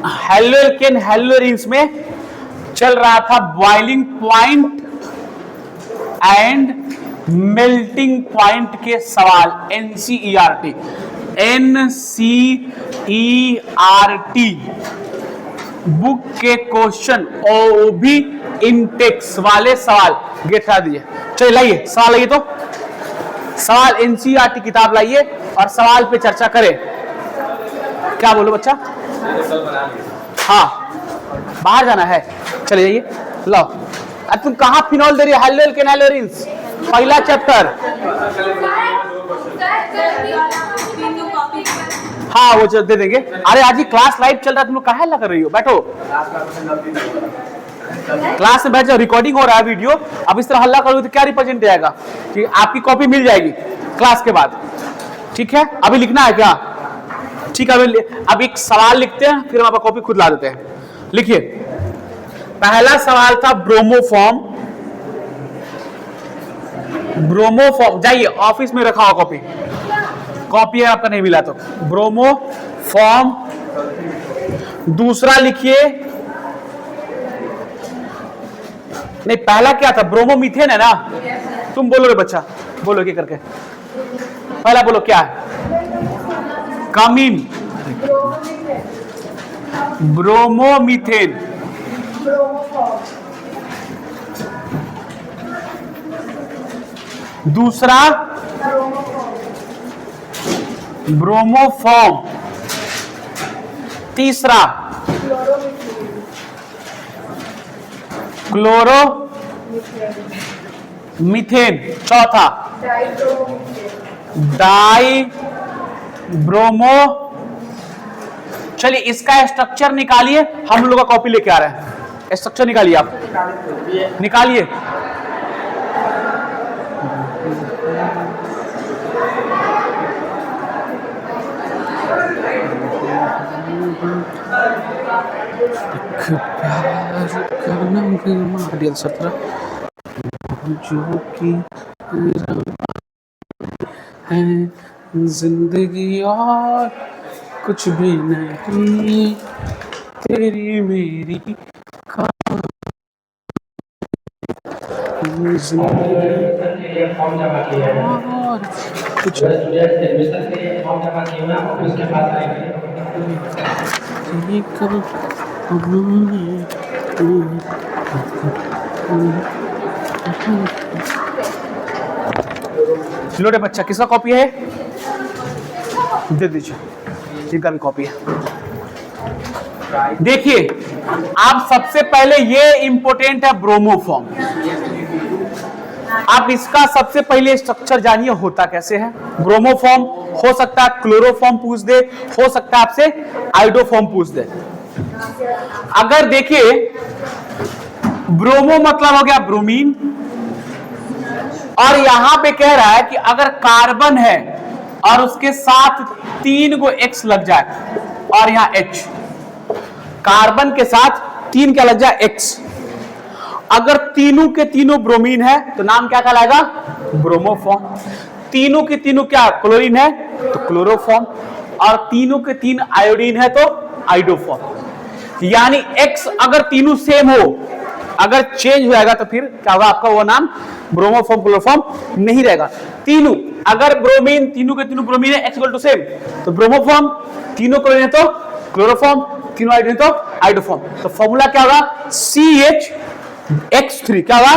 Haloalkane हेलोरिन्स में चल रहा था boiling point and melting point के सवाल। एनसीईआरटी बुक के क्वेश्चन और भी इंटेक्स वाले सवाल गेट करा दीजिए। चलिए लाइए सवाल, लाइए तो सवाल एनसीईआरटी किताब लाइए और सवाल पे चर्चा करें। क्या बोलो बच्चा? हाँ बाहर जाना है, चले जाइए। लो तुम कहाँ फिनॉल दे रही है? हेलोकेन हेलोरिन्स पहला चैप्टर। हाँ वो दे देंगे। अरे आज ही क्लास लाइव चल रहा है, तुम लोग काहे हल्ला कर रही हो? बैठो क्लास में बैठ जाओ, रिकॉर्डिंग हो रहा है वीडियो। अब इस तरह हल्ला करोगे तो क्या रिप्रेजेंट आएगा? कि आपकी कॉपी मिल जाएगी क्लास के बाद, ठीक है? अभी लिखना है क्या? ठीक है अब एक सवाल लिखते हैं, फिर हम आपका कॉपी खुद ला देते हैं। लिखिए, पहला सवाल था ब्रोमोफॉर्म। ब्रोमोफॉर्म, जाइए ऑफिस में रखा हो कॉपी, कॉपी है आपका नहीं मिला तो। ब्रोमोफॉर्म। दूसरा लिखिए, नहीं पहला क्या था? ब्रोमोमीथेन है ना? तुम बोलो रे बच्चा, बोलो क्या करके, पहला बोलो क्या है? कमीन, ब्रोमोमीथेन। दूसरा ब्रोमोफॉर्म। तीसरा क्लोरोमीथेन। चौथा डाई ब्रोमो। चलिए इसका स्ट्रक्चर निकालिए, हम लोग का कॉपी लेके आ रहे हैं। स्ट्रक्चर निकालिए, आप निकालिए। जो कि है जिंदगी और कुछ भी नहीं, तेरी मेरी कुछ लो रे बच्चा, किसका कॉपी है? दे दीजिए, जिनका भी कॉपी है। देखिए आप सबसे पहले ये इंपॉर्टेंट है ब्रोमोफॉर्म। आप इसका सबसे पहले स्ट्रक्चर जानिए होता कैसे है। ब्रोमोफॉर्म हो सकता है क्लोरोफॉर्म पूछ दे, हो सकता है आपसे आइडोफॉर्म पूछ दे। अगर देखिए ब्रोमो मतलब हो गया ब्रोमीन, और यहां पे कह रहा है कि अगर कार्बन है और उसके साथ 3 गो X लग जाए और यहां H, कार्बन के साथ 3 क्या लग जाए? X। अगर तीनों के तीनों ब्रोमीन है तो नाम क्या कहलाएगा? ब्रोमोफॉर्म। तीनों के तीनों क्या क्लोरीन है तो क्लोरोफॉर्म, और तीनों के 3 आयोडीन है तो आइडोफॉर्म। यानी X अगर तीनों सेम हो, अगर चेंज हो जाएगा तो फिर क्या होगा? आपका वो नाम ब्रोमोफॉर्म क्लोरोफॉर्म नहीं रहेगा। तीनों अगर ब्रोमीन, तीनों के तीनों ब्रोमीन है, X इक्वल टू सेम, तो ब्रोमोफॉर्म। तीनों क्लोरीन है तो क्लोरोफॉर्म, तीनों आयोडीन तो आइडोफॉर्म। तो फॉर्मूला क्या होगा? CH(X3) क्या होगा?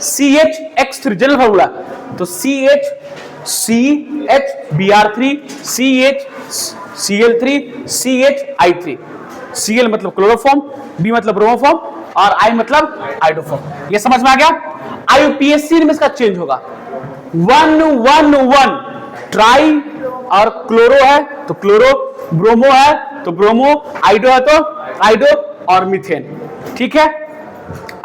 CH(X3) general formula. तो CH(CH)Br3, CH(Cl3), CH(I3). Cl मतलब क्लोरोफॉर्म, B मतलब ब्रोमोफॉर्म और I मतलब आइडोफॉर्म। ये समझ में आ गया? IUPAC में इसका चेंज होगा। 1-1-1 ट्राई और क्लोरो है तो क्लोरो, ब्रोमो है तो ब्रोमो, आइडो है तो आइडो और मीथेन। ठीक है?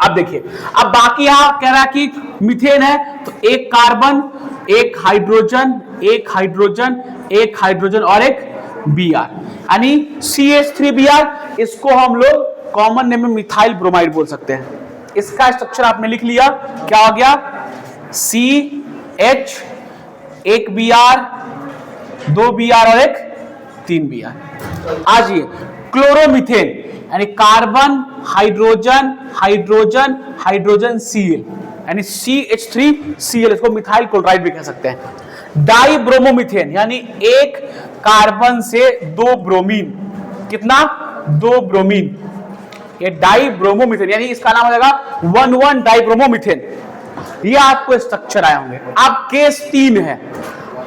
अब देखिए, अब बाकी यहां कह रहा है कि मीथेन है तो एक कार्बन, एक हाइड्रोजन, एक हाइड्रोजन, एक हाइड्रोजन और एक Br, यानी CH3Br। इसको हम लोग कॉमन नेम में मिथाइल ब्रोमाइड बोल सकते हैं। इसका स्ट्रक्चर आपने लिख लिया, क्या हो गया? CH, एक Br, 2 Br और एक 3 Br। आज ये क्लोरोमीथेन यानी carbon hydrogen hydrogen hydrogen Cl यानी CH3Cl, इसको मिथाइल क्लोराइड भी कह सकते हैं। डाइब्रोमोमीथेन यानी एक कार्बन से दो ब्रोमीन, कितना? दो ब्रोमीन, ये डाइब्रोमोमीथेन यानी इसका नाम हो जाएगा 1,1 डाइब्रोमोमीथेन। ये आपको स्ट्रक्चर आए होंगे। अब केस 3 है।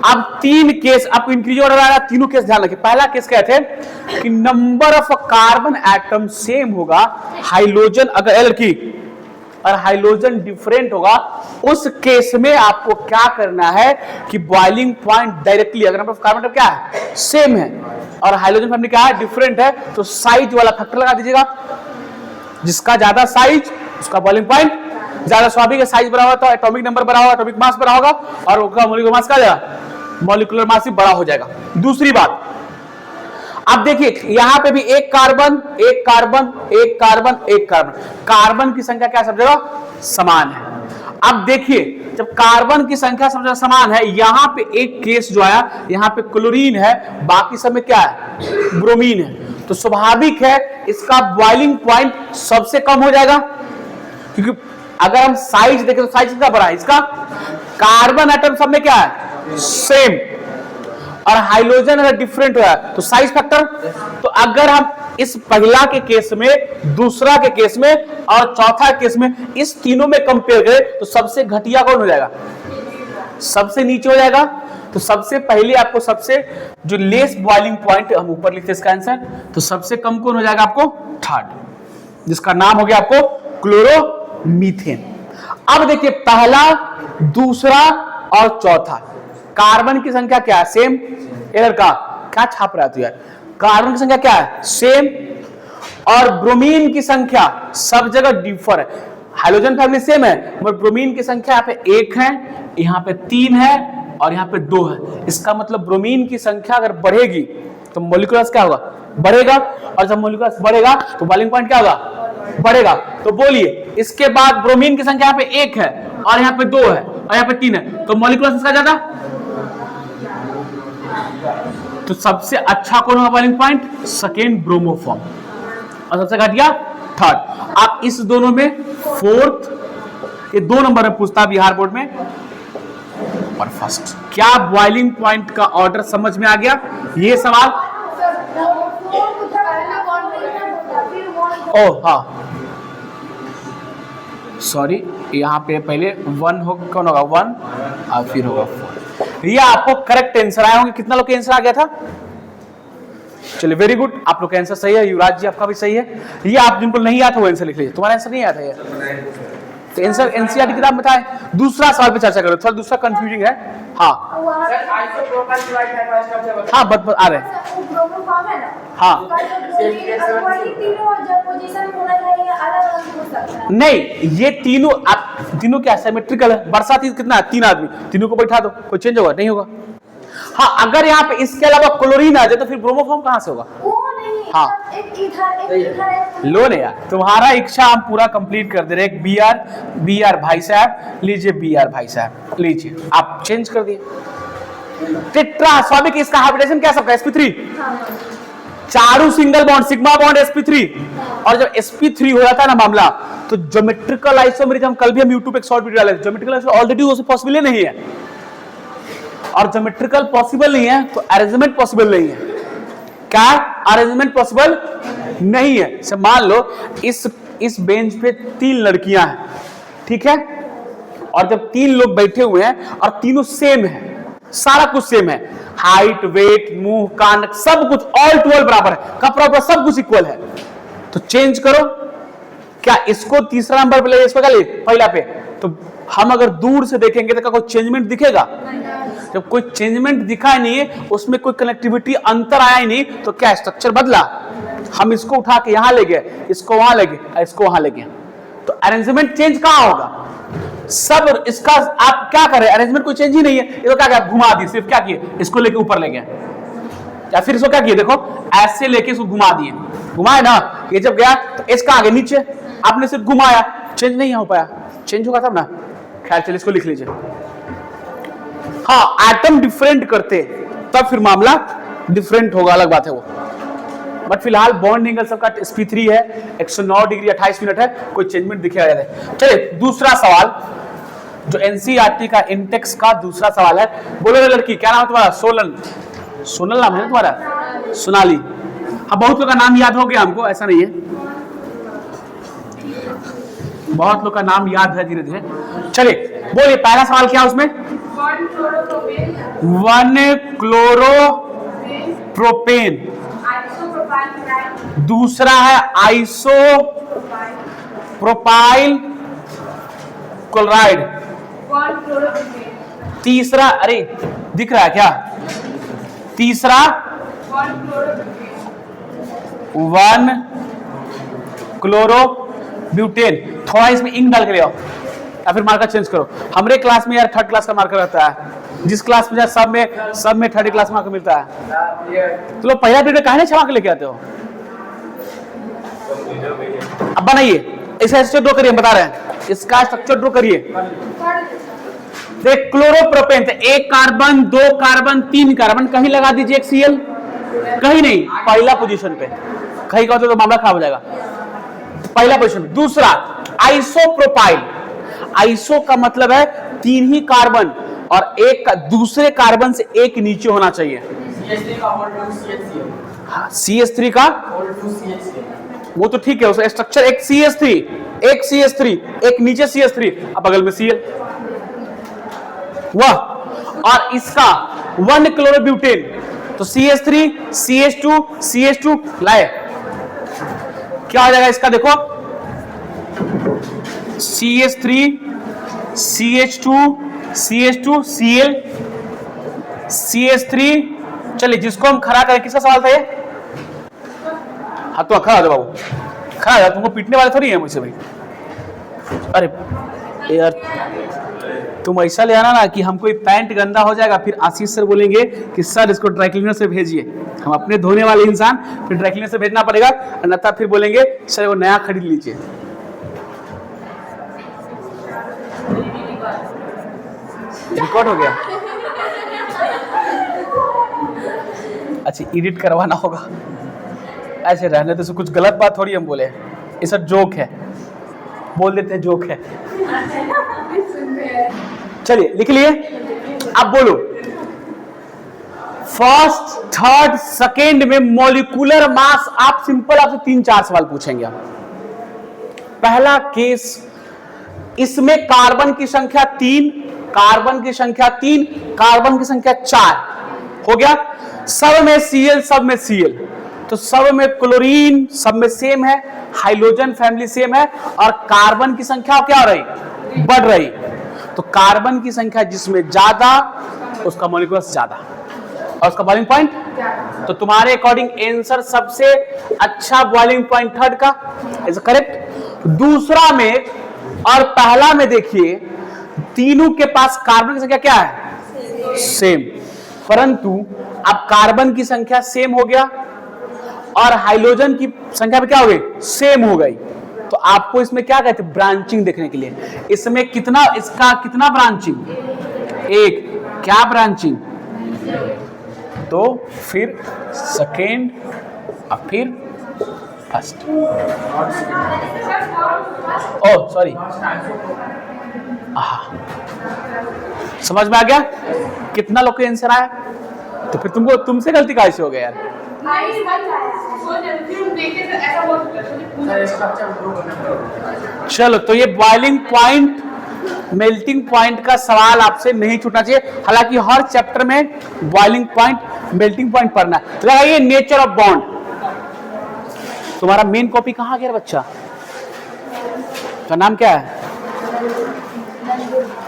अब 3 केस, अब इंक्रीज ऑर्डर आ रहा है, तीनों केस ध्यान रखिए। पहला केस क्या थे कि number of carbon atom same होगा, हाइड्रोजन अगर एल की और हाइड्रोजन डिफरेंट होगा, उस केस में आपको क्या करना है कि बॉइलिंग पॉइंट डायरेक्टली, अगर नंबर ऑफ कार्बन एटम क्या है सेम है और हाइड्रोजन फैमिली क्या है डिफरेंट है, तो साइज वाला फैक्टर लगा दीजिएगा। जिसका ज्यादा साइज उसका बॉइलिंग पॉइंट ज्यादा, स्वाभाविक है साइज बड़ा होगा तो एटॉमिक नंबर बड़ा होगा, एटॉमिक मास बड़ा होगा और उसका मॉलिक्यूलर मास क्या जाएगा, मॉलिक्यूलर मास भी बड़ा हो जाएगा। दूसरी बात, अब देखिए यहां पे भी एक कार्बन एक कार्बन एक कार्बन एक कार्बन, कार्बन की संख्या क्या सब जगह समान है। अब देखिए जब कार्बन की संख्या सब जगह समान है, यहां पे एक केस जो आया, यहां पे क्लोरीन है, बाकी सब में क्या है ब्रोमीन है, तो स्वाभाविक है इसका बॉइलिंग पॉइंट सबसे कम हो जाएगा। क्योंकि अगर हम साइज देखें तो साइज कितना बड़ा है इसका, कार्बन एटम सब में क्या है सेम, और हाइड्रोजन अगर डिफरेंट हो तो साइज फैक्टर। तो अगर हम इस पहला के केस में, दूसरा के केस में और चौथा केस में, इस तीनों में कंपेयर करें तो सबसे घटिया कौन हो जाएगा, सबसे नीचे हो जाएगा। तो सबसे पहले आपको सबसे जो लेस बॉइलिंग पॉइंट, हम ऊपर लिखते हैं इसका आंसर, तो सबसे कम कौन हो जाएगा आपको थर्ड, जिसका नाम हो गया आपको क्लोरोमीथेन। अब देखिए पहला, दूसरा और चौथा, कार्बन की संख्या क्या है सेम, एरर का क्या छाप रहा है तू यार, कार्बन की संख्या क्या है सेम, और ब्रोमीन की संख्या सब जगह डिफर है। हाइड्रोजन फैमिली सेम है मगर ब्रोमीन की संख्या यहाँ पे 1 है, यहाँ पे 3 है और यहाँ पे 2 है। इसका मतलब ब्रोमीन की संख्या अगर बढ़ेगी तो मॉलिक्यूलर क्या होगा, बढ़ेगा, और जब मॉलिक्यूलर बढ़ेगा तो बॉइलिंग पॉइंट क्या होगा, बढ़ेगा। तो बोलिए इसके बाद ब्रोमीन की संख्या यहाँ पे 1 है और यहाँ पे 2 है और यहाँ पे 3 है, तो मॉलिक्यूलर इसका ज्यादा, तो सबसे अच्छा कौन होगा बॉइलिंग पॉइंट, सेकेंड ब्रोमोफॉर्म, और सबसे घटिया थर्ड। आप इस दोनों में फोर्थ, ये 2 नंबर में पूछता बिहार बोर्ड में, और फर्स्ट। क्या बॉइलिंग पॉइंट का ऑर्डर समझ में आ गया ये सवाल? ओह हाँ सॉरी, यहाँ पे पहले 1 हो, कौन होगा 1 और फिर होगा 4। ये आपको करेक्ट आंसर आए होंगे। कितना लोग का आंसर आ गया था? चलिए वेरी गुड, आप लोग का आंसर सही है। युवराज जी आपका भी सही है। ये आप जिनको नहीं आता वो आंसर लिख लीजिए। तुम्हारा आंसर नहीं आता है तो आंसर एनसीईआरटी किताब में था। दूसरा सवाल पे चर्चा करो, थोड़ा दूसरा कंफ्यूजिंग है। हाँ हाँ बत आ रहे हैं। हाँ नहीं, ये तीनों आप तीनों क्या सिमेट्रिकल है। बरसाती कितना है 3 आदमी, तीनों को बैठा दो, कोई चेंज होगा नहीं होगा। हाँ अगर यहाँ पे इसके अलावा क्लोरीन आ जाए तो फिर ब्रोमोफॉर्म कहाँ से होगा? हाँ लो नहीं यार, तुम्हारा इच्छा हम पूरा कंप्लीट कर दे रहे। एक बी आर भाई साहब लीजिए, बी आर भाई साहब लीजिए, आप चेंज कर दिए। टेट्रा स्वाभाविक इसका हाइब्रिडेशन क्या सबका sp3, चारों single bond sigma bond sp3, और जब sp3 हो जाता है ना मामला तो ज्योमेट्रिकल आइसोमेरिज्म, कल भी हम YouTube पे एक शॉर्ट वीडियो डाले, ज्योमेट्रिकल आइसोमेरिज्म ऑलरेडी वो पॉसिबल नहीं है, और ज्योमेट्रिकल पॉसिबल नहीं है तो अरेंजमेंट पॉसिबल नहीं है। क्या अरेंजमेंट पॉसिबल नहीं है? से मान लो इस बेंच पे 3 लड़कियां हैं, ठीक है, और जब 3 लोग बैठे हुए हैं और तीनों सेम है, सारा कुछ सेम है, हाइट वेट मुंह कान सब कुछ ऑल टू ऑल बराबर है, कपड़ा सब कुछ इक्वल है, तो चेंज करो। क्या इसको तीसरा नंबर पे ले, इसको क्या ले पहला पे? तो हम अगर दूर से देखेंगे तो क्या कोई चेंजमेंट दिखेगा? जब कोई चेंजमेंट दिखा नहीं है, उसमें कोई कनेक्टिविटी अंतर आया ही नहीं, तो क्या स्ट्रक्चर बदला? हम इसको उठा के यहां ले गए, इसको वहां ले गए, इसको वहां ले गए, तो अरेंजमेंट चेंज कहां होगा? सब इसका आप क्या करें, अरेंजमेंट कोई चेंज ही नहीं है। इसको क्या घुमा दी, सिर्फ क्या किए, इसको लेके ऊपर ले गए, या फिर इसको क्या किए, देखो ऐसे लेके इसको घुमा दिए, घुमाए ना, ये जब गया तो इसका आगे नीचे, आपने सिर्फ घुमाया, चेंज नहीं हो पाया, चेंज होगा तब ना। खैर चलिए इसको लिख लीजिए। हाँ एटम डिफरेंट करते तब फिर मामला डिफरेंट होगा, अलग बात है वो। बट फिलहाल बॉन्ड एंगल सबका sp3 है, 109 डिग्री 28 मिनट है, कोई चेंजमेंट दिखेगा है। चलिए दूसरा सवाल जो एनसीईआरटी का इंटेक्स का दूसरा सवाल है। बोलो लड़की क्या नाम है तुम्हारा? सोनल नाम है तुम्हारा? सोनाली। अब बहुत लोग का नाम याद हो गया हमको, ऐसा नहीं है, बहुत लोग का नाम याद है धीरे धीरे। चलिए बोलिए पहला सवाल क्या उसमें? 1 क्लोरोप्रोपेन, दूसरा है आइसोप्रोपाइल क्लोराइड, तीसरा, अरे दिख रहा है क्या? तीसरा 1 क्लोरोब्यूटेन। थोड़ा इसमें इंक डाल के ले आओ या फिर मार्कर चेंज करो। हमारे क्लास में यार 3rd क्लास का मार्कर रहता है, जिस क्लास में सब में 3rd क्लास मार्कर मिलता है। तो लोग पहला पीरियड काहे छवा के लेके आते हो? अब बनाइए इसका स्ट्रक्चर ड्रॉ करिए, हम बता रहे हैं इसका स्ट्रक्चर ड्रॉ करिए। देख क्लोरोप्रोपेन, 1 कार्बन 2 कार्बन 3 कार्बन, कहीं लगा दीजिए एक Cl, कहीं नहीं, पहला पोजीशन पे, कहीं का तो मामला खराब हो जाएगा। पहला पोजीशन। दूसरा आइसोप्रोपाइल, आइसो का मतलब है 3 ही कार्बन और एक का दूसरे कार्बन से एक नीचे होना चाहिए। CH3 का वो तो ठीक है, उसका स्ट्रक्चर एक CH3 एक नीचे CH3 अब बगल में Cl, वाह। और इसका 1 क्लोरोब्यूटेन, तो CH3 CH2 लाए, क्या हो जाएगा इसका? देखो CH3 CH2 Cl CH3। चलिए जिसको हम खड़ा करें, किसका सवाल था ये? हाँ तो खड़ा हो जाओ बाबू, खड़ा हो जाओ, तुमको पीटने वाले थोड़ी है मुझसे भाई। अरे यार तुम ऐसा ले आना ना कि हमको ये पैंट गंदा हो जाएगा, फिर आशीष सर बोलेंगे कि सर इसको ड्राई क्लीनर से भेजिए। हम अपने धोने वाले इंसान, फिर ड्राई क्लीनर से भेजना पड़ेगा, अन्यथा फिर बोलेंगे सर वो नया खरीद लीजिए। रिकॉर्ड हो गया? अच्छा एडिट करवाना होगा, ऐसे रहने तो कुछ गलत बात थोड़ी हम बोले, ये सब जोक है, बोल देते हैं जोक है। चलिए लिख लिए, अब बोलो फर्स्ट थर्ड सेकेंड में मॉलिक्यूलर मास। आप सिंपल आपसे 3-4 सवाल पूछेंगे हम। पहला केस, इसमें कार्बन की संख्या 3, कार्बन की संख्या 3, कार्बन की संख्या 4 हो गया। सब में Cl, सब में Cl, तो सब में क्लोरीन, सब में सेम है, हाइड्रोजन फैमिली सेम है, और कार्बन की संख्या क्या हो रही? बढ़ रही। तो कार्बन की संख्या जिसमें ज्यादा उसका मॉलिक्यूलर ज्यादा और उसका बॉइलिंग पॉइंट। तो तुम्हारे अकॉर्डिंग आंसर सबसे अच्छा बॉइलिंग पॉइंट 3rd का इज करेक्ट। दूसरा में और पहला में देखिए तीनों के पास कार्बन की संख्या क्या है? सेम, परंतु अब कार्बन की संख्या सेम हो गया और हाइड्रोजन की संख्या भी क्या हो गई? सेम हो गई। तो आपको इसमें क्या कहते हैं? ब्रांचिंग देखने के लिए। इसमें कितना, इसका कितना ब्रांचिंग? 1। क्या ब्रांचिंग? तो फिर सेकेंड और फिर फर्स्ट। ओह सॉरी, समझ में आ गया? कितना लोग का आंसर आया? तो फिर तुमसे गलती कैसे हो गया यार? चलो तो ये बॉइलिंग पॉइंट मेल्टिंग पॉइंट का सवाल आपसे नहीं छूटना चाहिए। हालांकि हर चैप्टर में बॉइलिंग पॉइंट मेल्टिंग पॉइंट पढ़ना है। तो लगाइए नेचर ऑफ बॉन्ड। तुम्हारा मेन कॉपी कहाँ गया बच्चा? का नाम क्या है?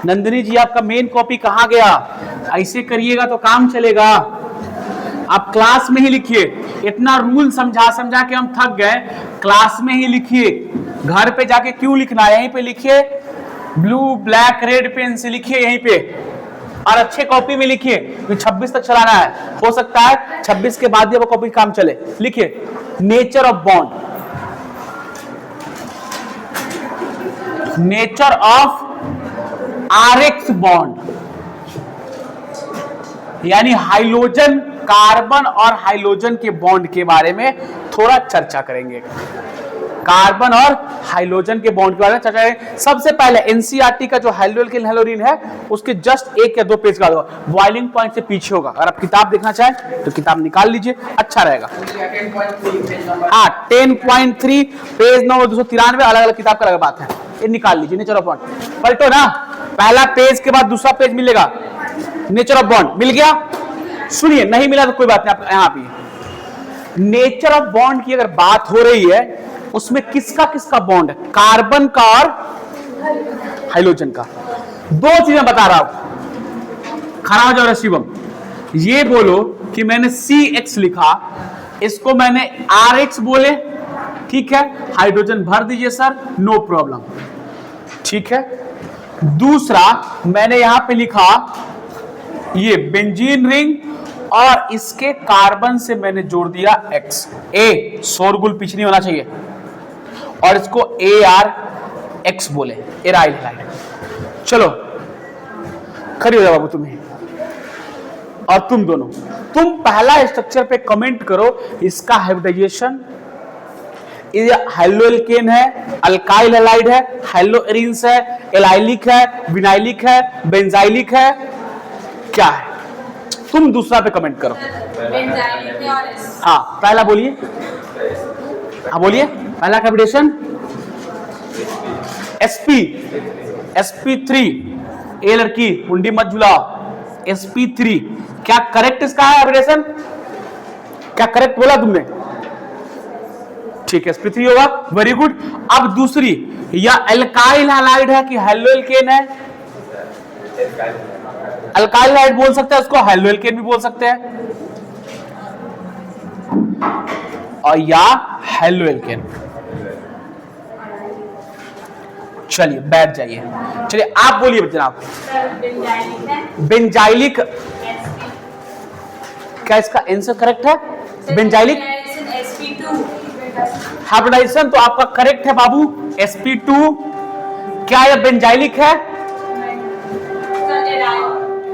नंदिनी जी, आपका मेन कॉपी कहाँ गया? ऐसे करिएगा तो काम चलेगा। आप क्लास में ही लिखिए। इतना रूल समझा समझा के हम थक गए। क्लास में ही लिखिए, घर पे जाके क्यों लिखना? यहीं पे लिखिए, ब्लू ब्लैक रेड पेन से लिखिए यहीं पे, और अच्छे कॉपी में लिखिए। 26 तक चलाना है, हो सकता है 26 के बाद भी वो कॉपी काम चले। लिखिए nature of bond, nature of RX bond, यानी हाइड्रोजन कार्बन और हाइड्रोजन के बॉन्ड के बारे में थोड़ा चर्चा करेंगे, कार्बन और हाइड्रोजन के बॉन्ड के बारे में चर्चा करेंगे। सबसे पहले एनसीईआरटी का जो हाइड्रोजन हेलोरीन है उसके जस्ट 1 या 2 पेज का बॉइलिंग पॉइंट से पीछे होगा। अगर आप किताब देखना चाहें तो किताब निकाल लीजिए, अच्छा रहेगा। हाँ 10.3 पेज 9 293, अलग अलग किताब का अलग बात है, ये निकाल लीजिए। नेचर ऑफ बॉन्ड पलटो ना, पहला पेज के बाद दूसरा पेज मिलेगा, नेचर ऑफ बॉन्ड मिल गया। सुनिए, नहीं मिला तो कोई बात नहीं, आप यहां पे नेचर ऑफ बॉन्ड की अगर बात हो रही है उसमें किसका किसका बॉन्ड है, कार्बन का और हाइड्रोजन का। 2 चीजें बता रहा हूं, खड़ा हो जाओ शिवम, ये बोलो कि मैंने CX लिखा, इसको मैंने RX बोले, ठीक है, हाइड्रोजन भर दीजिए सर, नो प्रॉब्लम, ठीक है। दूसरा मैंने यहां पे लिखा ये बेंजीन रिंग और इसके कार्बन से मैंने जोड़ दिया X, ए शोरगुल पीछे नहीं होना चाहिए, और इसको ARX बोले, एराइल हैलाइड। चलो खड़ी हो जाओ बाबू तुम्हें, और तुम दोनों, तुम पहला स्ट्रक्चर पे कमेंट करो, इसका हाइब्रिडाइजेशन हेलोएल्केन है, अल्काइल हैलाइड है, हेलोएरिन्स है, एलाइलिक है, विनाइलिक है, बेंजाइलिक है, क्या है? तुम दूसरा पे कमेंट करो। हाँ पहला बोलिए, हाँ बोलिए, पहला हाइब्रिडेशन sp3, ए लड़की मुंडी मत झुलाओ, sp3 क्या करेक्ट इसका है हाइब्रिडेशन? क्या करेक्ट बोला तुमने? ठीक है, sp3 होगा, वेरी गुड। अब दूसरी, या अल्काइल हैलाइड है कि हेलोएल्केन है? अल्काइल हैलाइड बोल सकते हैं उसको, हेलोएल्केन भी बोल सकते हैं, और या हेलोएल्केन। चलिए बैठ जाइए, चलिए आप बोलिए जनाब। बेंजाइलिक, क्या इसका आंसर करेक्ट है? बेंजाइलिक हाइब्रिडाइजेशन तो आपका करेक्ट है बाबू, sp2। क्या यह बेंजाइलिक है?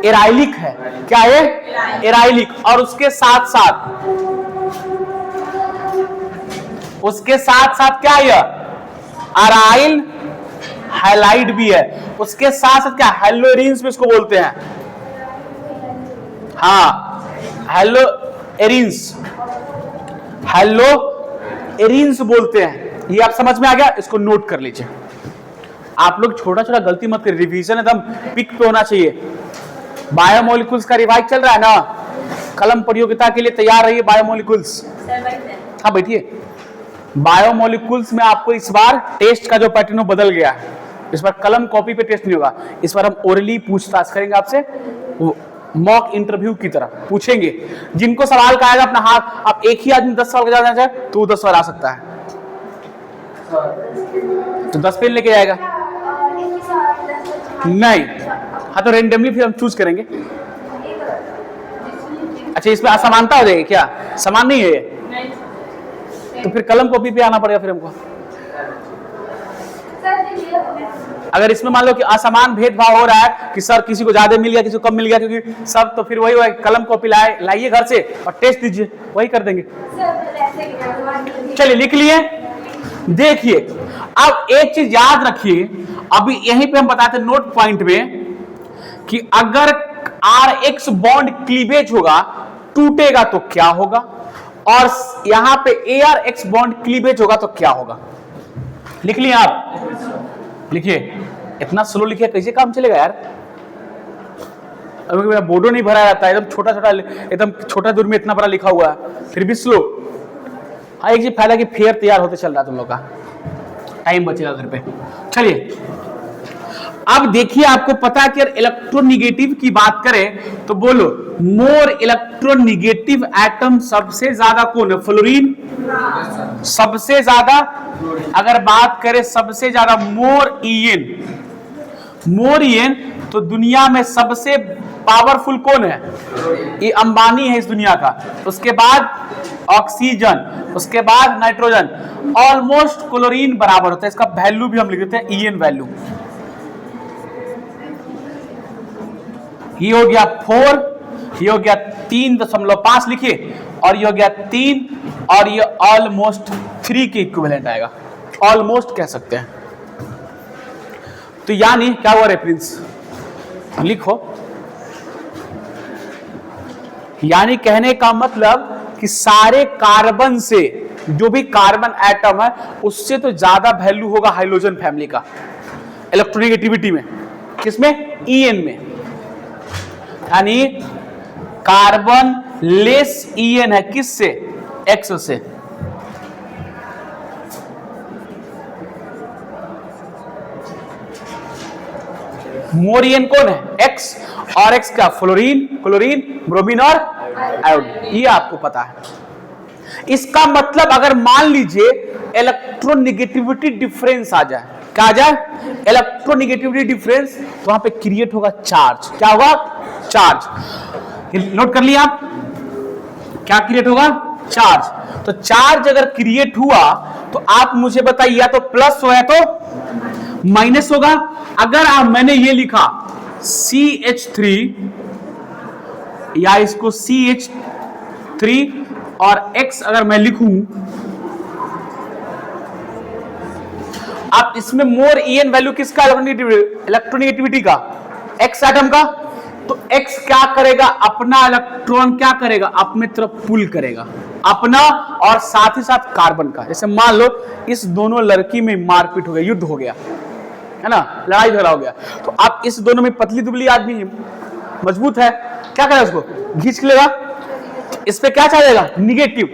एराइलिक है। क्या है? एराइलिक। और उसके साथ साथ क्या है? अराइल हैलाइड भी है। उसके साथ साथ क्या? हेलोएरिन्स भी इसको बोलते हैं, हाँ हेलोएरिन्स बोलते हैं। ये आप समझ में आ गया, इसको नोट कर लीजिए। आप लोग छोटा छोटा गलती मत करिए, रिवीजन एकदम पिक पे होना चाहिए। बायोमोलिकुल्स का रिवाइज चल रहा है ना, कलम प्रतियोगिता के लिए तैयार रहिए। बायोमोलिकुल्स, हाँ बैठिए। बायोमोलिकुल्स में आपको इस बार टेस्ट का जो पैटर्न बदल गया है, इस बार कलम कॉपी पे टेस्ट नहीं होगा, इस बार हम ओरली पूछताछ करेंगे आपसे, मॉक इंटरव्यू की तरह पूछेंगे। जिनको सवाल का आएगा अपना हाथ, आप एक ही आदमी 10 सवाल का जाना चाहे तो 10 सवाल आ सकता है, तो 10 पेन लेके जाएगा नहीं। हाँ तो रेंडमली फिर हम चूज करेंगे। अच्छा इसमें असमानता हो जाएगी क्या? समान नहीं है ये, तो फिर कलम कॉपी पे आना पड़ेगा फिर हमको। अगर इसमें मान लो कि असमान भेदभाव हो रहा है कि सर किसी को ज्यादा मिल गया किसी को कम मिल गया, क्योंकि सब, तो फिर वही कलम कॉपी लाइए घर से और टेस्ट दीजिए, वही कर देंगे। चलिए लिख लिए। देखिए अब एक चीज याद रखिए, अभी यहीं पे हम बताते नोट पॉइंट में कि अगर RX बॉन्ड क्लीवेज होगा, टूटेगा तो क्या होगा, और यहां पे ARX बॉन्ड क्लीवेज होगा तो क्या होगा। लिख लिए आप? लिखिए। इतना स्लो लिखिए, कैसे काम चलेगा यार? अभी मेरा बोर्डो नहीं भरा रहता है, एकदम छोटा छोटा, एकदम छोटा दूर में इतना बड़ा लिखा हुआ है, फिर भी स्लो। हाँ एक चीज फायदा कि फेयर तैयार होते चल रहा है तुम लोग का, टाइम बचेगा घर पे। चलिए अब देखिए, आपको पता है कि इलेक्ट्रोनिगेटिव की बात करें तो बोलो, मोर इलेक्ट्रोनिगेटिव एटम सबसे ज्यादा कौन है? फ्लोरीन सबसे ज्यादा। अगर बात करें सबसे ज्यादा मोर ईएन, तो दुनिया में सबसे पावरफुल कौन है? ये अंबानी है इस दुनिया का। उसके बाद ऑक्सीजन, उसके बाद नाइट्रोजन, ऑलमोस्ट क्लोरीन बराबर होता है। इसका वैल्यू भी हम लिख देते हैं ईएन वैल्यू। ये हो गया 4, ये हो गया 3.5 लिखिए, और ये हो गया 3, और ये ऑलमोस्ट 3 के इक्विवेलेंट आएगा, ऑलमोस्ट कह सकते हैं। तो यानी क्या हुआ रेफरेंस लिखो, यानी कहने का मतलब कि सारे कार्बन से, जो भी कार्बन एटम है उससे तो ज्यादा वैल्यू होगा हाइड्रोजन फैमिली का इलेक्ट्रोनेगेटिविटी में, किसमें, En में। यानी कार्बन लेस En है किससे, X से। मोर En कौन है, X, और X का फ्लोरीन, क्लोरीन, ब्रोमीन और आयोडीन, ये आपको पता है। इसका मतलब अगर मान लीजिए इलेक्ट्रोनेगेटिविटी डिफरेंस आ जाए, क्या आ जाए, इलेक्ट्रोनेगेटिविटी डिफरेंस, तो वहां पे क्रिएट होगा चार्ज। क्या होगा, चार्ज। नोट कर लिया आप, क्या क्रिएट होगा, चार्ज। तो चार्ज अगर क्रिएट हुआ तो आप मुझे बताइए, या तो प्लस हो या तो माइनस होगा। अगर आप, मैंने ये लिखा CH3 या इसको CH3 और X अगर मैं लिखूं, आप इसमें मोर En वैल्यू किसका, इलेक्ट्रोनेगेटिविटी का, X एटम का। तो X क्या करेगा, अपना इलेक्ट्रॉन क्या करेगा, अपने तरफ पुल करेगा अपना, और साथ ही साथ कार्बन का। जैसे मान लो इस दोनों लड़की में मारपीट हो गया, युद्ध हो गया है ना, लड़ाई झगड़ा हो गया, तो आप इस दोनों में पतली दुबली आदमी है, मजबूत है, क्या करेगा, उसको खींच लेगा, इस पे क्या चलेगा, निगेटिव,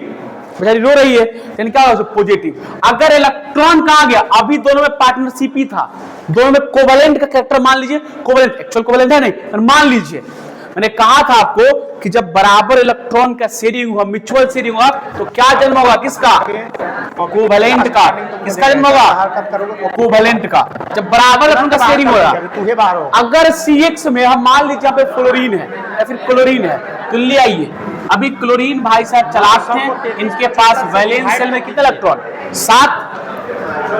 बेचारी रो रही है, यानी क्या होगा, पॉजिटिव। अगर इलेक्ट्रॉन कहां गया, अभी दोनों में पार्टनरशिप ही था, दोनों में कोवेलेंट का कैरेक्टर मान लीजिए, कोवेलेंट, एक्चुअल कोवेलेंट है नहीं, पर मान लीजिए, मैंने कहा था आपको कि जब बराबर इलेक्ट्रॉन का शेयरिंग हुआ, म्यूचुअल शेयरिंग हुआ, तो क्या जन्म होगा, किसका, कोवेलेंट का। किसका जन्म होगा, कोवेलेंट का, जब बराबर इलेक्ट्रॉन का शेयरिंग होगा। अगर CX में हम मान लीजिए यहाँ पे फ्लोरीन है या फिर क्लोरीन है, तो ले आइए, अभी क्लोरीन भाई साहब चलाते हैं, इनके पास वैलेंस शेल में कितने इलेक्ट्रॉन, 7।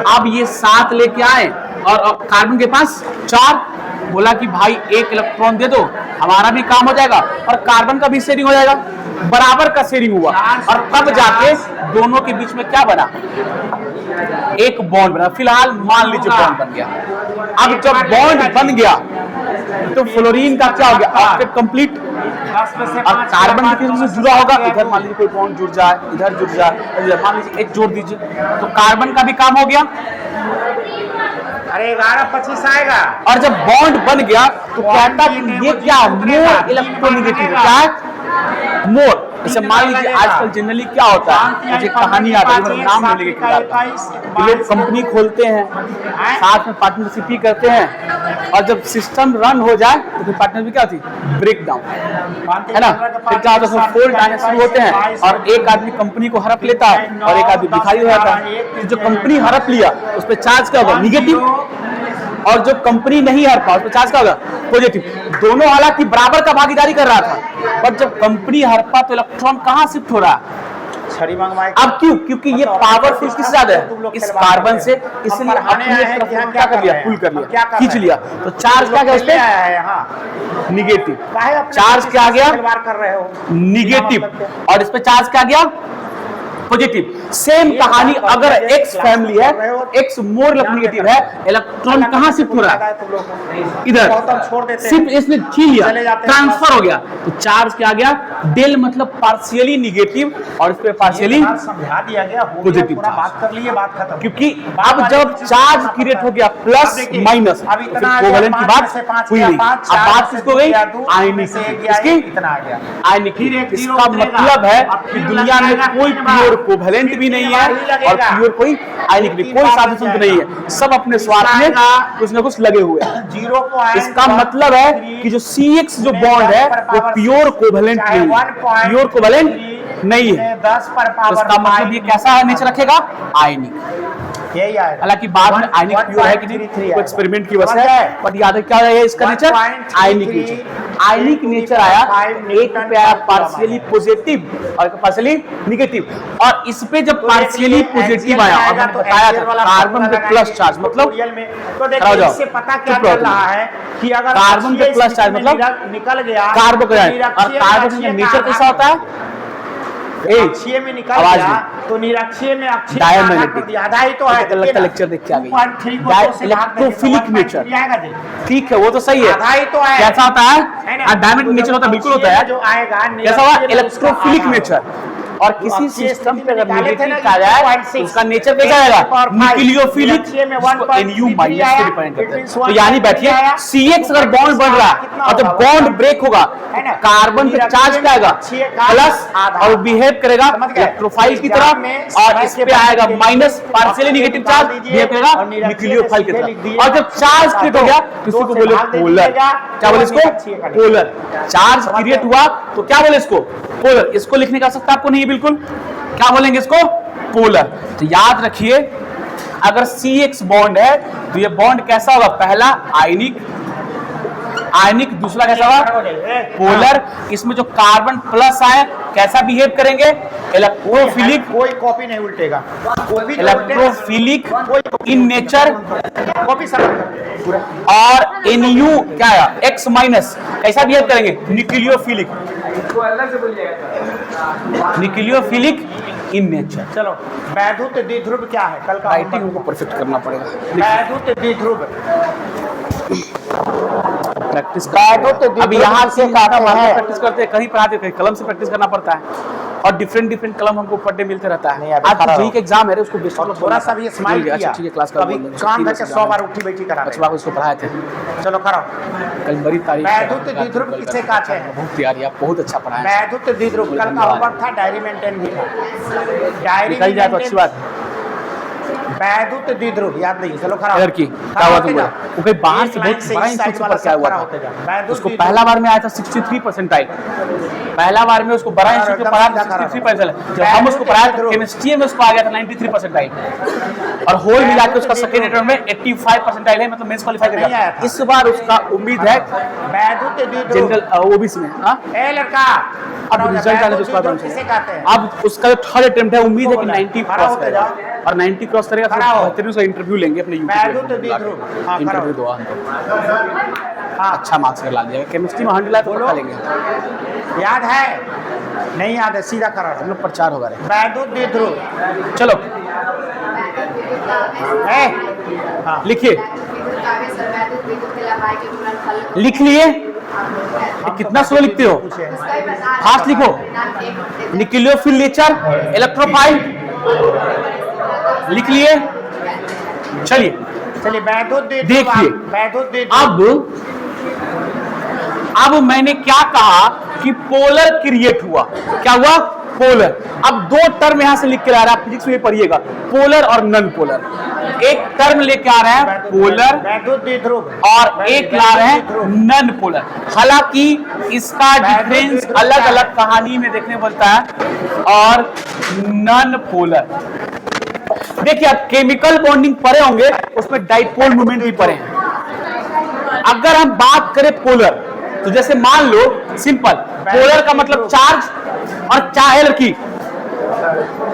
अब ये 7 लेके आए, और कार्बन के पास 4, बोला कि भाई 1 इलेक्ट्रॉन दे दो, हमारा भी काम हो जाएगा और कार्बन का भी शेयरिंग हो जाएगा, बराबर का शेयरिंग हुआ, और तब जाके दोनों के बीच में क्या बना, एक बॉन्ड बना। फिलहाल मान लीजिए बॉन्ड बन गया। अब जब बॉन्ड बन गया तो फ्लोरीन का क्या हो गया, ऑक्टेट कंप्लीट। अब कार्बन किसी से जुड़ा होगा, इधर मान लीजिए कोई बॉन्ड जुड़ जाए, इधर जुड़ जाए, मान लीजिए H जोड़ दीजिए, तो कार्बन का भी काम हो गया। अरे 11-25 आएगा। और जब बॉन्ड बन गया तो कहता कि ये क्या, मोर इलेक्ट्रोनेगेटिव, क्या है, मोर। जैसे मान लीजिए आजकल जनरली क्या होता है, मुझे कहानी आता है, नाम नहीं लेके खिलाता, लोग कंपनी खोलते हैं, साथ में पार्टनरशिप ही करते हैं, और जब सिस्टम रन हो जाए तो फिर पार्टनरशिप क्या होती है, ब्रेक डाउन, है ना। फिर क्या होता है, फोल्ड आने शुरू होते हैं, और एक आदमी कंपनी को हड़प लेता है और एक आदमी भिखारी हो जाता है। तो जो कंपनी हड़प लिया उस पर चार्ज क्या होगा, निगेटिव, और जो कंपनी नहीं हर पाओ, चार्ज का होगा पॉजिटिव। दोनों हालांकि बराबर का भागीदारी कर रहा था, पर जब कंपनी हर पा तो इलेक्ट्रॉन कहां शिफ्ट हो रहा है, अब क्यों, क्योंकि ये पावरफुल किससे ज्यादा है, इस कार्बन से, इसलिए अपने तरफ क्या कर लिया, पुल कर लिया, खींच लिया, तो चार्ज क्या गया उस पे, निगेटिव। चार्ज क्या आ गया, निगेटिव, और इस पे चार्ज क्या गया, पॉजिटिव। सेम कहानी अगर X फैमिली है, X मोर इलेक्ट्रोनेगेटिव है, इलेक्ट्रॉन कहां शिफ्ट हो रहा है, इधर, सिर्फ इसने छीन लिया, ट्रांसफर हो गया, तो चार्ज क्या आ गया, डेल, मतलब पार्शियली निगेटिव, और इस पे पार्शियली समझा दिया गया, पॉजिटिव। बात कर लिए, बात खत्म। क्योंकि अब जब चार्ज क्रिएट हो गया प्लस माइनस, कोवेलेंट की बात हुई नहीं, अब बात किसको गई, आयनिक, इसकी इतना आ गया, आयनिक। इसका मतलब है कि दुनिया में कोई प्योर कोवेलेंट भी नहीं है और प्योर कोई आयनिक नहीं, कोई साधु संत नहीं है, सब अपने स्वार्थ में कुछ न कुछ लगे हुए हैं। इसका मतलब है कि जो CX जो बॉन्ड है वो प्योर कोवेलेंट नहीं है, प्योर कोवेलेंट नहीं है। इसका मतलब ये कैसा नेचर रखेगा, आयनिक। हालांकि बाद में आयनिक प्योर है कि नहीं, एक्सपेरिमेंट की वजह से, बट याद है क्या है इसका नेचर, आयनिक नेचर। आयनिक नेचर आया, एक पे आया पार्शियली पॉजिटिव और पार्शियली निगेटिव, और इस पे जब पार्शियली पॉजिटिव आया और मैंने बताया था कार्बन पे प्लस चार्ज मतलब तो देखिए इससे पता क्या चल रहा है कि अगर कार्बन पे प्लस चार्ज मतलब निकल गया कार्बोक्साइड, और कार्बन का नेचर कैसा होता है, अक्षीय में निकल गया तो निरक्षीय में अक्षीय डायमैग्नेटिक, आधा ही तो है। लगता लेक्चर देख के आ गई, इलेक्ट्रोफिलिक नेचर, ठीक है वो तो सही है, आधा ही तो है। कैसा होता है डायमैग्नेटिक नेचर होता है, बिल्कुल होता है, जो आएगा कैसा हुआ इलेक्ट्रोफिलिक नेचर, और किसी सिस्टम पे अगर नेगेटिव आ जाए उसका नेचर कैसा आएगा न्यूक्लियोफिलिक, Nu माइनस से डिपेंड करता है, तो यानी बैठिए CX अगर बॉन्ड बढ़ रहा है और जब बॉन्ड ब्रेक होगा कार्बन पे चार्ज क्या आएगा प्लस, और बिहेव करेगा इलेक्ट्रोफाइल की तरह, और इस पे आएगा minus partially negative charge behave करेगा न्यूक्लियोफाइल की तरह, और जब चार्ज क्रिएट हो गया तो इसको बोले पोलर, क्या बोले इसको पोलर, चार्ज क्रिएट हुआ तो क्या बोले इसको पोलर, इसको लिखने का सकता आपको नहीं बिल्कुल, क्या बोलेंगे इसको पोलर। तो याद रखिए अगर CX बॉन्ड है तो ये बॉन्ड कैसा होगा, पहला आयनिक, आयनिक दूसरा कैसा होगा पोलर, इसमें जो कार्बन प्लस आए कैसा बिहेव करेंगे इलेक्ट्रोफिलिक, कोई कॉपी नहीं उल्टेगा, इलेक्ट्रोफिलिक इन नेचर, कॉपी और Nu क्या है X माइनस कैसा बिहेव करेंगे न्यूक्लियोफिलिक, न्यूक्लियोफिलिक इन नेचर। चलो वैद्युत द्विध्रुव क्या है, कल का राइटिंग को परफेक्ट करना पड़ेगा, वैद्युत द्विध्रुव प्रैक्टिस अब यहाँ से प्रैक्टिस करते हैं, कहीं पढ़ाते कहीं कलम से प्रैक्टिस करना पड़ता है, और डिफरेंट डिफरेंट कलम हमको पर डे मिलते रहता है। आज जी का एग्जाम है उसको बेस्ट थोड़ा सा भी स्माइल किया, अच्छा ठीक है क्लास का कभी कान धर के 100 बार उठी बैठी करा अच्छा उसको पढ़ाए थे, चलो करो। कल बड़ी तारीफ, वैद्युत द्विध्रुव किसे कहते हैं, बहुत तैयारी आप बहुत अच्छा पढ़ाए, वैद्युत द्विध्रुव कल का होमवर्क था, डायरी मेंटेन भी था, डायरी निकल जाए तो अच्छी बात, वैद्युत द्विध्रुव याद नहीं, चलो खराब की क्या हुआ तुमको, वो कहीं बाहर से बहुत बड़ा इंस्टीट्यूट पर क्या हुआ था, उसको पहला बार में आया था 63% आई, पहला बार में उसको बड़ा इंस्टीट्यूट में पढ़ा 63%, जब हम उसको पढ़ाया तो केमिस्ट्री में उसको आ गया था 93% आई, और होल मिला के उसका सेकंड अटेम्प्ट में 85% आई है, मतलब मेंस क्वालीफाई कर गया। इस बार उसका उम्मीद है जनरल ओबीसी में, ए लड़का अब रिजल्ट आने उसके बाद किसे कहते हैं, अब उसका जो थर्ड अटेम्प्ट है उम्मीद है कि 90 क्रॉस करेगा, और 90 क्रॉस करेगा तो बेहतरीन उसका इंटरव्यू लेंगे अपने यूट्यूब पे, इंटरव्यू दो अच्छा मार्क्स ला दिया, केमिस्ट्री में 100 तो पक्का लेंगे, याद है नहीं याद है, सीधा करा हम लोग प्रचार होगा रे वैद्युत द्विध्रुव, चलो लिखिए, लिख लिए, कितना स्लो लिखते हो, फास्ट लिखो, न्यूक्लियोफिल नेचर, इलेक्ट्रोफाइल, लिख लिए, चलिए देखिए अब मैंने क्या कहा कि पोलर क्रिएट हुआ, क्या हुआ पोलर, अब दो टर्म यहां से लिख के ला रहा है, फिजिक्स में पढ़िएगा पोलर और नॉन पोलर, एक टर्म लेके आ रहे हैं पोलर और एक ला रहे हैं नॉन पोलर, हालांकि इसका डिफरेंस अलग अलग कहानी में देखने मिलता है, और नॉन पोलर देखिए आप केमिकल बॉन्डिंग पढ़े होंगे, उसमें डाइपोल मूवमेंट भी पढ़े हैं। अगर हम बात करें पोलर तो जैसे मान लो सिंपल पोलर का मतलब चार्ज, और चाहे लड़की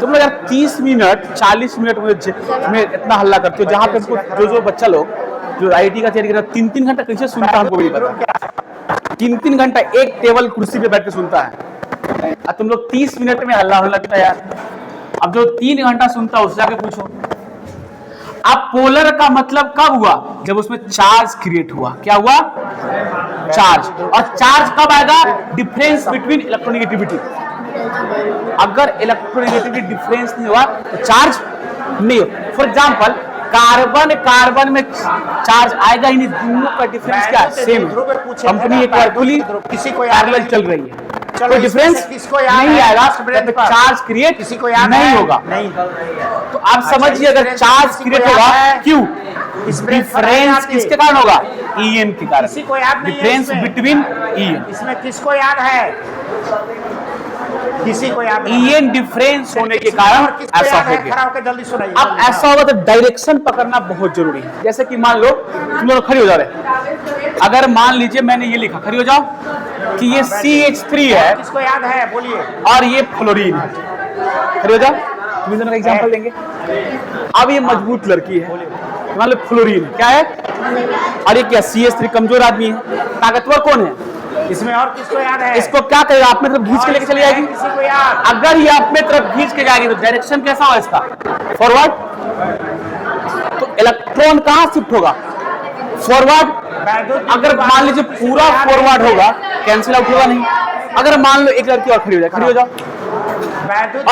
तुम लोग यार 30 मिनट 40 मिनट में इतना हल्ला करते हो, जहां पे हमको जो बच्चा लोग जो IIT का तैयारी कर रहा है 3-3 घंटा कैसे सुनता है हमको भी पता, 3-3 घंटा एक टेबल कुर्सी पे बैठ के सुनता है, और तुम लोग 30 मिनट में हल्ला होने लगता है यार, अब जो 3 घंटा सुनता है उससे जाके पूछो। अब पोलर का मतलब कब हुआ, जब उसमें चार्ज क्रिएट हुआ, क्या हुआ चार्ज, और चार्ज कब आएगा डिफरेंस बिटवीन इलेक्ट्रोनेगेटिविटी, अगर इलेक्ट्रोनेगेटिविटी डिफरेंस नहीं हुआ तो चार्ज नहीं हो, फॉर एग्जांपल कार्बन में चार्ज आएगा ही नहीं, दोनों का डिफरेंस क्या है सेम है, कंपनी एक वर्चुअली किसी को पैरेलल चल रही है, कोई डिफरेंस नहीं आएगा, चार्ज क्रिएट किसी को नहीं होगा, नहीं तो आप समझिए अगर चार्ज क्रिएट होगा क्यों, डिफरेंस किसके कारण होगा EM के कारण, डिफरेंस बिटवीन EM, इसमें किसको याद है किसी को याद नहीं। ईएन डिफरेंस होने के कारण और किसको ऐसा याद हो है? गया। खड़ा होकर जल्दी सुनाइए। अब ऐसा होगा तो डायरेक्शन पकड़ना बहुत जरूरी है। जैसे कि मान लो तुम लोग खड़ी हो जा रहे, अगर मान लीजिए मैंने ये लिखा, खड़ी हो जाओ, कि ये CH3 है किसको याद है बोलिए। और ये फ्लोरीन है, खड़ी हो जाओ। तुम दोनों का एग्जांपल लेंगे। अब ये मजबूत लड़की है, मान लो फ्लोरीन क्या है, और ये क्या CH3 कमजोर आदमी है, ताकतवर कौन है? इसमें और किसको याद है? इसको क्या करेगा, अपने तरफ खींच के लेके चली जाएगी। किसी को याद? अगर ये अपने तरफ खींच के जाएगी तो डायरेक्शन कैसा होगा इसका, फॉरवर्ड। तो इलेक्ट्रॉन कहां शिफ्ट होगा, फॉरवर्ड। अगर मान लीजिए पूरा फॉरवर्ड होगा, कैंसिल आउट होगा नहीं। अगर मान लो एक लड़की और खड़ी हो जाए, खड़ी हो जाओ,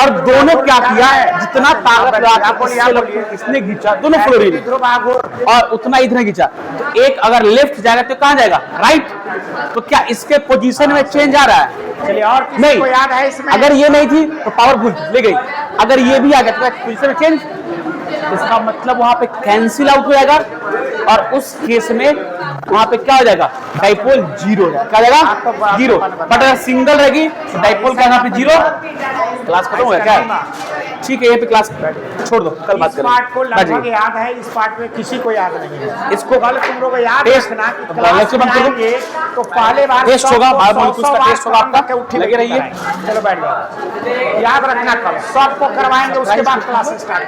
और दोनों क्या किया, जितना ताकत लगा के इसने खींचा, दोनों फ्लोरीन, और उतना इधर खींचा, तो एक अगर लेफ्ट जाएगा तो कहां जाएगा, राइट। तो क्या इसके पोजीशन में चेंज आ रहा है? चलिए, और किसी नहीं। को याद है इसमें? अगर ये नहीं थी तो पावरफुल ले गई, अगर ये भी आ गया तो पोजीशन में चेंज, इसका मतलब वहां पे कैंसिल आउट हो जाएगा, और उस केस में वहां पे क्या हो जाएगा, डाइपोल जीरो हो जाएगा। क्या हो जाएगा, जीरो। बट अगर सिंगल रहेगी तो डाइपोल क्या यहाँ पे जीरो। क्लास खत्म हो गया क्या? ठीक है, ये पे क्लास छोड़ दो, कल बात इस पार्ट को लगभग करेंगे। याद है, इस पार्ट में किसी को याद नहीं है। इसको कल तुम लोग को याद टेस्ट- रखना कि तो क्लास लेक्चर में बंद करो। आएंगे तो पहले बार टेस्ट होगा, 100 बार मॉलिक्यूल्स का बार टेस्ट होगा आपका, करके उठी लगे बैठी रहिए। कराएं। चलो बैठ जाओ, याद रखना, कल सबको करवाएंगे, उसके बाद क्लास स्टार्ट